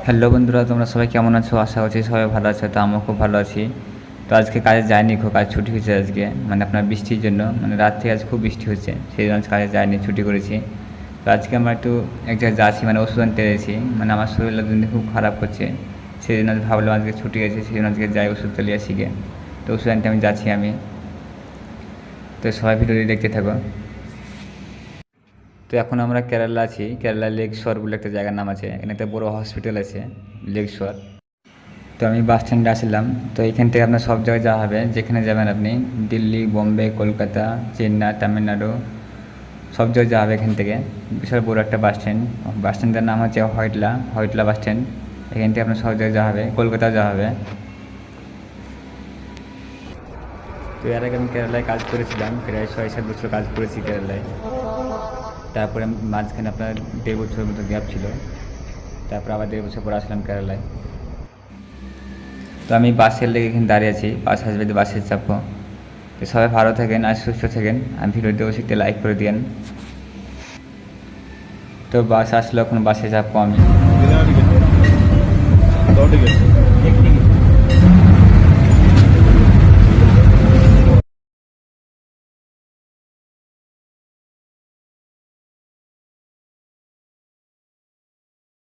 Hello বন্ধুরা, তোমরা সবাই কেমন আছো? আশা করছি সবাই ভালো আছো। তো আমিও খুব ভালো আছি। তো আজকে কাজে যাইনি, খুব কাজ ছুটি হয়েছে আজকে, মানে আপনার বৃষ্টির জন্য, মানে রাত থেকে আজ খুব বৃষ্টি হচ্ছে, সেই জন্য আজ কাজে যাইনি, ছুটি করেছি। তো আজকে আমরা একটু এক জায়গায় যাচ্ছি, মানে ওষুধ আনতে গেছি, মানে আমার শরীরটা দিন খুব খারাপ করছে, সেই জন্য আজ ভাবলাম আজকে ছুটি আছে, সেই জন্য আজকে যাই ওষুধ তুলে আসি গিয়ে। তো ওষুধ আনতে আমি যাচ্ছি আমি। তো সবাই ভিডিওটি দেখতে থাকো। তো এখন আমরা কেরালা আছি, কেরালা লেক শোর বলে একটা জায়গার নাম আছে, এখানে একটা বড় হসপিটাল আছে, লেক শোর। তো আমি বাস স্ট্যান্ডে আসলাম। তো এখান থেকে আপনার সব জায়গায় যাওয়া হবে, যেখানে যাবেন আপনি, দিল্লি, বোম্বে, কলকাতা, চেন্নাই, তামিলনাড়ু, সব জায়গায় যাওয়া হবে এখান থেকে। বিশাল বড় একটা বাস স্ট্যান্ড। বাস স্ট্যান্ডের নাম হচ্ছে হোয়টলা বাস স্ট্যান্ড। এখান থেকে আপনার সব জায়গায় যাওয়া হবে, কলকাতাও যাওয়া হবে। তো এর আগে আমি কেরালায় কাজ করেছিলাম, প্রায় 6-7 বছর কাজ করেছি কেরালায়। তারপরে মাঝখানে আপনার 1.5 বছরের মতো গ্যাপ ছিল, তারপর আবার 1.5 বছর পর আসলাম কেরালায়। তো আমি বাসের লেগে এখানে দাঁড়িয়ে আছি, বাস আসবে, বাসে চাপবো। তো সবাই ভালো থাকেন আর সুস্থ থাকেন, আর ভিডিওতে অবশ্যই একটা লাইক করে দিন। তো বাস আসলো, এখন বাসে চাপবো আমি।